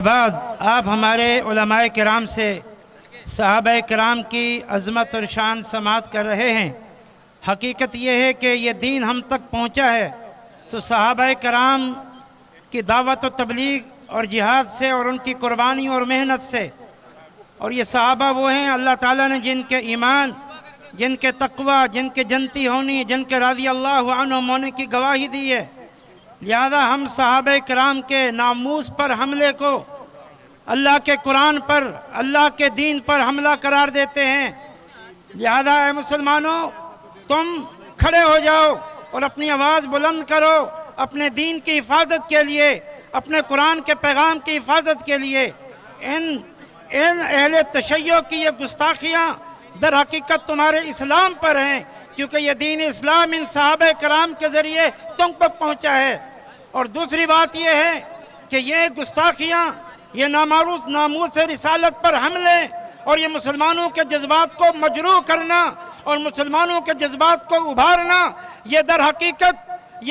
بعد آپ ہمارے علماء کرام سے صحابہ کرام کی عظمت اور شان سماعت کر رہے ہیں۔ حقیقت یہ ہے کہ یہ دین ہم تک پہنچا ہے تو صحابہ کرام کی دعوت و تبلیغ اور جہاد سے اور ان کی قربانی اور محنت سے، اور یہ صحابہ وہ ہیں اللہ تعالیٰ نے جن کے ایمان، جن کے تقوی، جن کے جنتی ہونی، جن کے رضی اللہ عنہم ہونے کی گواہی دی ہے۔ لہذا ہم صحابہ کرام کے ناموس پر حملے کو اللہ کے قرآن پر، اللہ کے دین پر حملہ قرار دیتے ہیں۔ لہذا اے مسلمانوں، تم کھڑے ہو جاؤ اور اپنی آواز بلند کرو اپنے دین کی حفاظت کے لیے، اپنے قرآن کے پیغام کی حفاظت کے لیے۔ ان اہل تشیع کی یہ گستاخیاں در حقیقت تمہارے اسلام پر ہیں، کیونکہ یہ دین اسلام ان صحابہ کرام کے ذریعے تم پر پہنچا ہے۔ اور دوسری بات یہ ہے کہ یہ گستاخیاں، یہ ناموس رسالت پر حملے اور یہ مسلمانوں کے جذبات کو مجروح کرنا اور مسلمانوں کے جذبات کو ابھارنا، یہ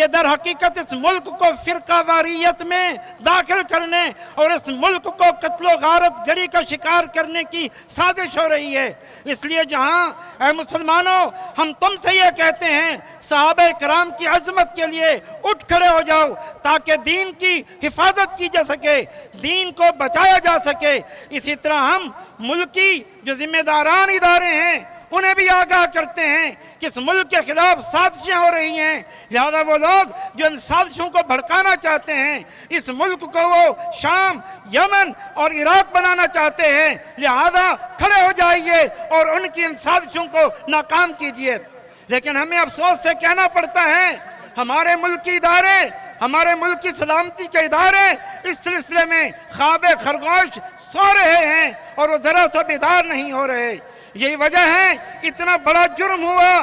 در حقیقت اس ملک کو فرقہ واریت میں داخل کرنے اور اس ملک کو قتل و غارت گری کا شکار کرنے کی سازش ہو رہی ہے۔ اس لیے جہاں اے مسلمانوں ہم تم سے یہ کہتے ہیں صحابہ کرام کی عظمت کے لیے اٹھ کھڑے ہو جاؤ تاکہ دین کی حفاظت کی جا سکے، دین کو بچایا جا سکے۔ اسی طرح ہم ملکی جو ذمہ داران ادارے ہیں انہیں بھی آگاہ کرتے ہیں کہ اس ملک کے خلاف سازشیں ہو رہی ہیں، لہذا وہ لوگ جو ان سازشوں کو بھڑکانا چاہتے ہیں، اس ملک کو وہ شام، یمن اور عراق بنانا چاہتے ہیں، لہذا کھڑے ہو جائیے اور ان کی ان سازشوں کو ناکام کیجیے۔ لیکن ہمیں افسوس سے کہنا پڑتا ہے ہمارے ملکی ادارے، ہمارے ملک کی سلامتی کے ادارے اس سلسلے میں خواب خرگوش سو رہے ہیں اور وہ ذرا سا بیدار نہیں ہو رہے۔ یہی وجہ ہے اتنا بڑا جرم ہوا،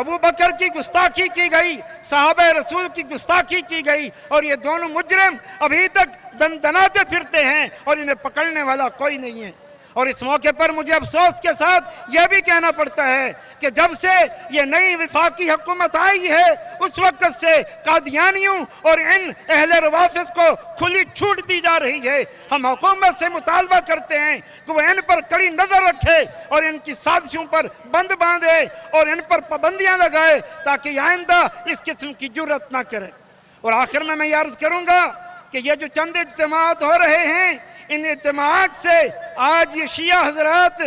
ابو بکر کی گستاخی کی گئی، صحابہ رسول کی گستاخی کی گئی، اور یہ دونوں مجرم ابھی تک دندناتے پھرتے ہیں اور انہیں پکڑنے والا کوئی نہیں ہے۔ اور اس موقع پر مجھے افسوس کے ساتھ یہ بھی کہنا پڑتا ہے کہ جب سے یہ نئی وفاقی حکومت آئی ہے اس وقت سے قادیانیوں اور ان اہل روافض کو کھلی چھوٹ دی جا رہی ہے۔ ہم حکومت سے مطالبہ کرتے ہیں کہ وہ ان پر کڑی نظر رکھے اور ان کی سازشوں پر بند باندھے اور ان پر پابندیاں لگائے تاکہ آئندہ اس قسم کی جرات نہ کرے۔ اور آخر میں یہ عرض کروں گا کہ یہ جو چند اجتماعات ہو رہے ہیں، ان اجتماعات سے آج یہ شیعہ حضرات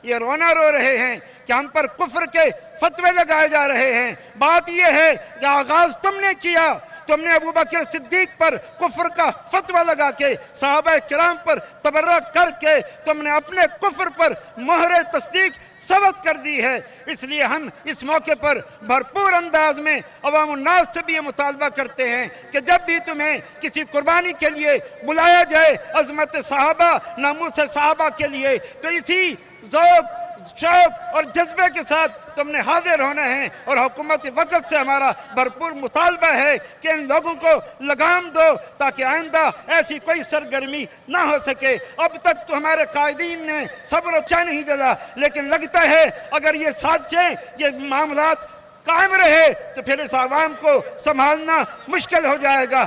یہ رونا رو رہے ہیں کہ ہم پر کفر کے فتوے لگائے جا رہے ہیں۔ بات یہ ہے کہ آغاز تم نے کیا، تم نے ابو بکر صدیق پر کفر کا فتویٰ لگا کے، صحابہ کرام پر تبرہ کر کے تم نے اپنے کفر پر مہر تصدیق ثبت کر دی ہے۔ اس لیے ہم اس موقع پر بھرپور انداز میں عوام الناس سے بھی یہ مطالبہ کرتے ہیں کہ جب بھی تمہیں کسی قربانی کے لیے بلایا جائے عظمت صحابہ، ناموس صحابہ کے لیے، تو اسی ذوق، شوق اور جذبے کے ساتھ تم نے حاضر ہونا ہے۔ اور حکومت وقت سے ہمارا بھرپور مطالبہ ہے کہ ان لوگوں کو لگام دو تاکہ آئندہ ایسی کوئی سرگرمی نہ ہو سکے۔ اب تک تو ہمارے قائدین نے صبر و چین نہیں دلا، لیکن لگتا ہے اگر یہ سازشیں، یہ معاملات قائم رہے تو پھر اس عوام کو سنبھالنا مشکل ہو جائے گا۔